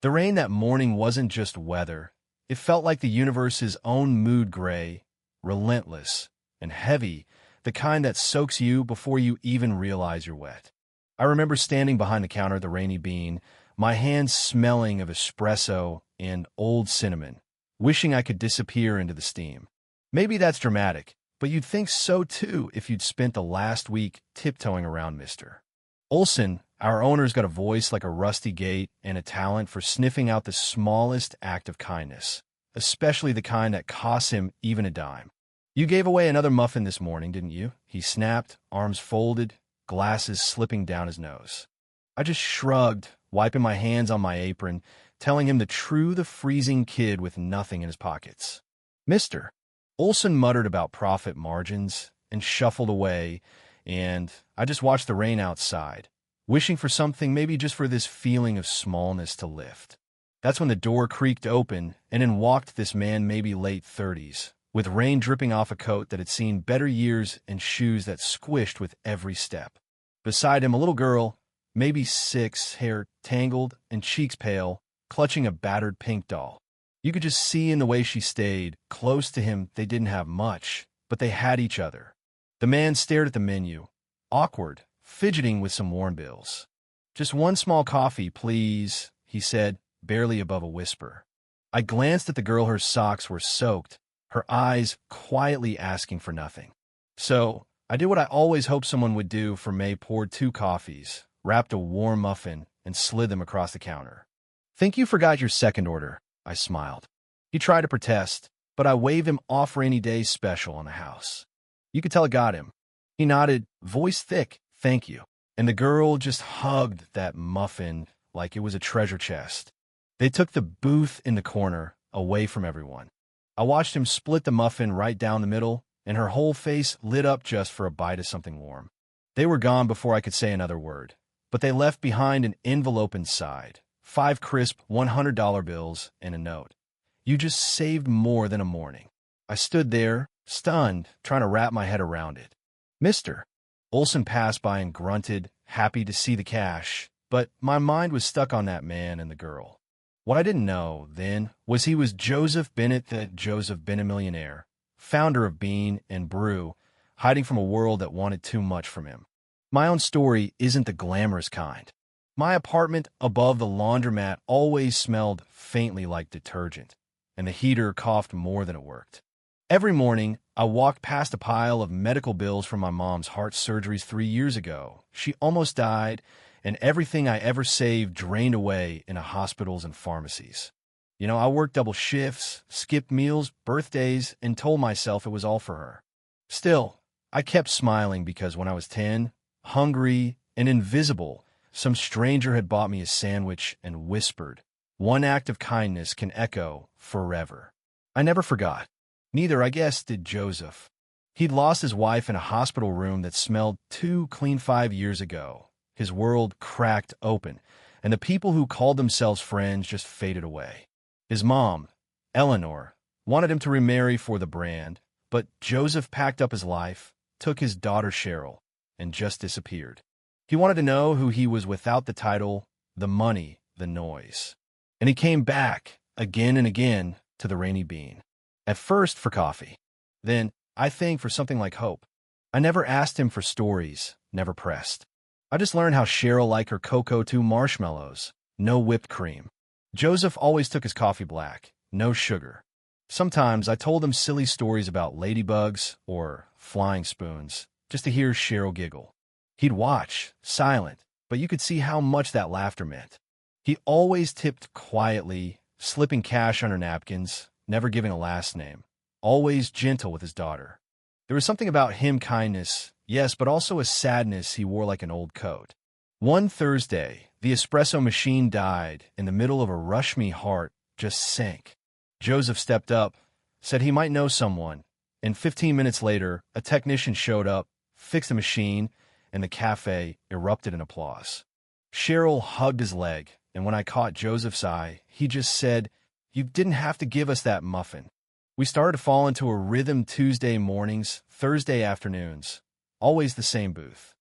The rain that morning wasn't just weather. It felt like the universe's own mood, gray, relentless, and heavy, the kind that soaks you before you even realize you're wet. I remember standing behind the counter at the Rainy Bean, my hands smelling of espresso and old cinnamon, wishing I could disappear into the steam. Maybe that's dramatic, but you'd think so too if you'd spent the last week tiptoeing around Mr. Olson. Our owner's got a voice like a rusty gate and a talent for sniffing out the smallest act of kindness, especially the kind that costs him even a dime. "You gave away another muffin this morning, didn't you?" he snapped, arms folded, glasses slipping down his nose. I just shrugged, wiping my hands on my apron, telling him the freezing kid with nothing in his pockets. "Mr. Olson muttered about profit margins and shuffled away, and I just watched the rain outside, wishing for something, maybe just for this feeling of smallness to lift. That's when the door creaked open, and in walked this man, maybe late 30s, with rain dripping off a coat that had seen better years and shoes that squished with every step. Beside him, a little girl, maybe 6, hair tangled and cheeks pale, clutching a battered pink doll. You could just see in the way she stayed close to him. They didn't have much, but they had each other. The man stared at the menu, awkward, fidgeting with some warm bills. "Just one small coffee, please," he said, barely above a whisper. I glanced at the girl. Her socks were soaked, her eyes quietly asking for nothing. So I did what I always hoped someone would do for May, poured 2 coffees, wrapped a warm muffin, and slid them across the counter. "Think you forgot your second order," I smiled. He tried to protest, but I waved him off. "Rainy day special on the house." You could tell it got him. He nodded, voice thick, "Thank you." And the girl just hugged that muffin like it was a treasure chest. They took the booth in the corner, away from everyone. I watched him split the muffin right down the middle, and her whole face lit up just for a bite of something warm. They were gone before I could say another word, but they left behind an envelope inside, 5 crisp $100 bills and a note. "You just saved more than a morning." I stood there, stunned, trying to wrap my head around it. "Mr. Olson passed by and grunted, happy to see the cash, but my mind was stuck on that man and the girl. What I didn't know then was he was Joseph Bennett, the Joseph Bennett Millionaire, founder of Bean and Brew, hiding from a world that wanted too much from him. My own story isn't the glamorous kind. My apartment above the laundromat always smelled faintly like detergent, and the heater coughed more than it worked. Every morning, I walked past a pile of medical bills from my mom's heart surgeries 3 years ago. She almost died, and everything I ever saved drained away in hospitals and pharmacies. I worked double shifts, skipped meals, birthdays, and told myself it was all for her. Still, I kept smiling because when I was 10, hungry and invisible, some stranger had bought me a sandwich and whispered, "One act of kindness can echo forever." I never forgot. Neither, I guess, did Joseph. He'd lost his wife in a hospital room that smelled too clean 5 years ago. His world cracked open, and the people who called themselves friends just faded away. His mom, Eleanor, wanted him to remarry for the brand, but Joseph packed up his life, took his daughter Cheryl, and just disappeared. He wanted to know who he was without the title, the money, the noise. And he came back, again and again, to the Rainy Bean. At first for coffee. Then, I think, for something like hope. I never asked him for stories, never pressed. I just learned how Cheryl liked her cocoa to marshmallows, no whipped cream. Joseph always took his coffee black, no sugar. Sometimes I told him silly stories about ladybugs or flying spoons, just to hear Cheryl giggle. He'd watch, silent, but you could see how much that laughter meant. He always tipped quietly, slipping cash on her napkins, never giving a last name, always gentle with his daughter. There was something about him, kindness, yes, but also a sadness he wore like an old coat. One Thursday, the espresso machine died in the middle of a rush. Me heart just sank. Joseph stepped up, said he might know someone, and 15 minutes later, a technician showed up, fixed the machine, and the cafe erupted in applause. Cheryl hugged his leg, and when I caught Joseph's eye, he just said, "You didn't have to give us that muffin." We started to fall into a rhythm. Tuesday mornings, Thursday afternoons, always the same booth.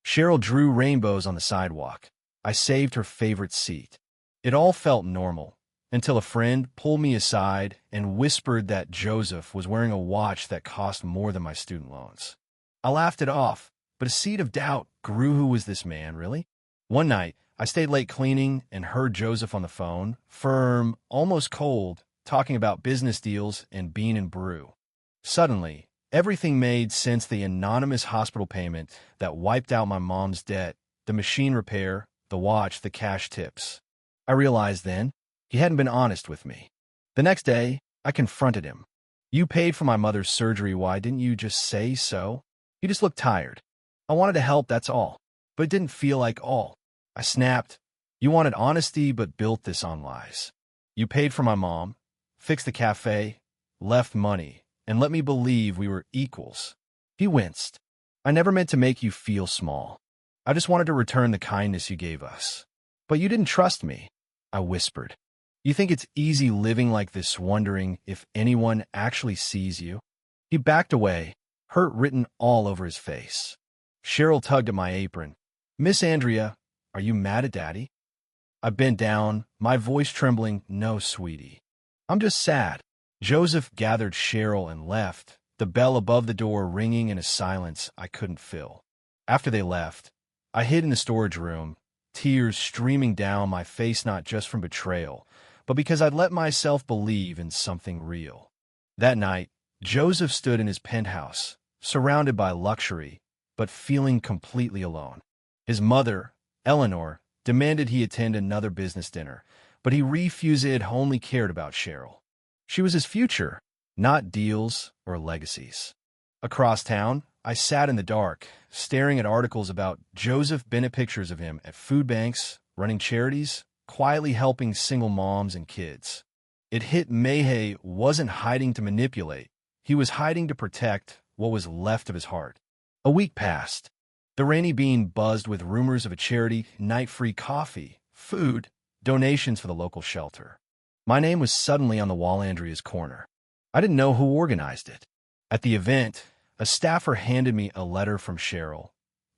Cheryl drew rainbows on the sidewalk. I saved her favorite seat. It all felt normal, until a friend pulled me aside and whispered that Joseph was wearing a watch that cost more than my student loans. I laughed it off, but a seed of doubt grew. Who was this man, really? One night, I stayed late cleaning and heard Joseph on the phone, firm, almost cold, talking about business deals and bean and brew. Suddenly, everything made sense: the anonymous hospital payment that wiped out my mom's debt, the machine repair, the watch, the cash tips. I realized then he hadn't been honest with me. The next day, I confronted him. "You paid for my mother's surgery. Why didn't you just say so?" He just looked tired. "I wanted to help, that's all. But it didn't feel like all." I snapped. "You wanted honesty but built this on lies. You paid for my mom, fixed the cafe, left money, and let me believe we were equals." He winced. "I never meant to make you feel small. I just wanted to return the kindness you gave us." "But you didn't trust me," I whispered. "You think it's easy living like this, wondering if anyone actually sees you?" He backed away, hurt written all over his face. Cheryl tugged at my apron. "Miss Andrea, are you mad at Daddy?" I bent down, my voice trembling. "No, sweetie. I'm just sad." Joseph gathered Cheryl and left, the bell above the door ringing in a silence I couldn't fill. After they left, I hid in the storage room, tears streaming down my face, not just from betrayal, but because I'd let myself believe in something real. That night, Joseph stood in his penthouse, surrounded by luxury, but feeling completely alone. His mother, Eleanor, demanded he attend another business dinner, but he refused. It only cared about Cheryl. She was his future, not deals or legacies. Across town, I sat in the dark, staring at articles about Joseph Bennett, pictures of him at food banks, running charities, quietly helping single moms and kids. It hit me. He wasn't hiding to manipulate. He was hiding to protect what was left of his heart. A week passed. The Rainy Bean buzzed with rumors of a charity, night-free coffee, food, donations for the local shelter. My name was suddenly on the wall, Andrea's corner. I didn't know who organized it. At the event, a staffer handed me a letter from Cheryl.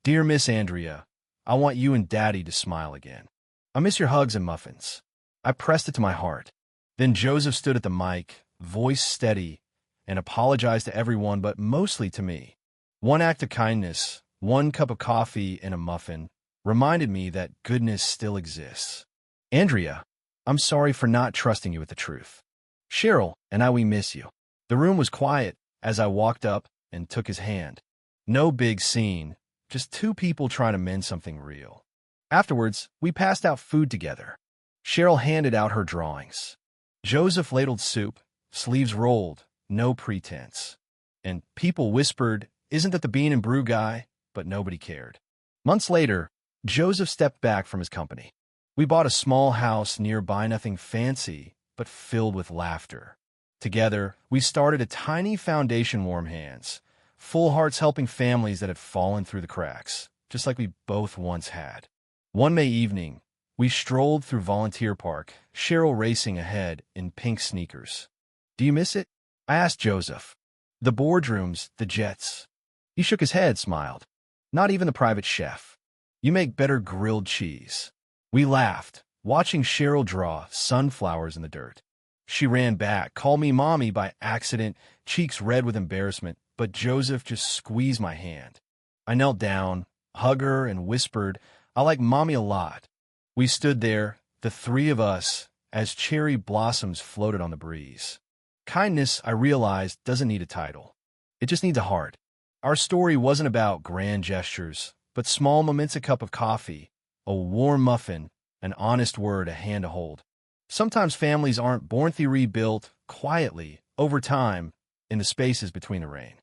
"Dear Miss Andrea, I want you and Daddy to smile again. I miss your hugs and muffins." I pressed it to my heart. Then Joseph stood at the mic, voice steady, and apologized to everyone, but mostly to me. One act of kindness, one cup of coffee and a muffin, reminded me that goodness still exists. "Andrea, I'm sorry for not trusting you with the truth. Cheryl and I, we miss you." The room was quiet as I walked up and took his hand. No big scene, just two people trying to mend something real. Afterwards, we passed out food together. Cheryl handed out her drawings. Joseph ladled soup, sleeves rolled, no pretense. And people whispered, "Isn't that the bean and brew guy?" But nobody cared. Months later, Joseph stepped back from his company. We bought a small house nearby, nothing fancy, but filled with laughter. Together, we started a tiny foundation, warm hands, full hearts, helping families that had fallen through the cracks, just like we both once had. One May evening, we strolled through Volunteer Park, Cheryl racing ahead in pink sneakers. "Do you miss it?" I asked Joseph. "The boardrooms, the jets." He shook his head, smiled. "Not even the private chef. You make better grilled cheese." We laughed, watching Cheryl draw sunflowers in the dirt. She ran back, called me mommy by accident, cheeks red with embarrassment, but Joseph just squeezed my hand. I knelt down, hugged her, and whispered, "I like mommy a lot." We stood there, the three of us, as cherry blossoms floated on the breeze. Kindness, I realized, doesn't need a title. It just needs a heart. Our story wasn't about grand gestures, but small moments: a cup of coffee, a warm muffin, an honest word, a hand to hold. Sometimes families aren't born, they're rebuilt quietly, over time, in the spaces between the rain.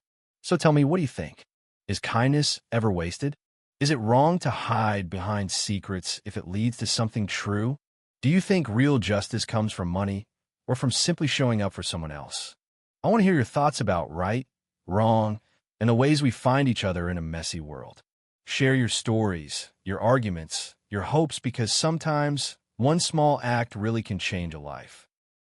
So tell me, what do you think? Is kindness ever wasted? Is it wrong to hide behind secrets if it leads to something true? Do you think real justice comes from money or from simply showing up for someone else? I want to hear your thoughts about right, wrong, and the ways we find each other in a messy world. Share your stories, your arguments, your hopes, because sometimes one small act really can change a life.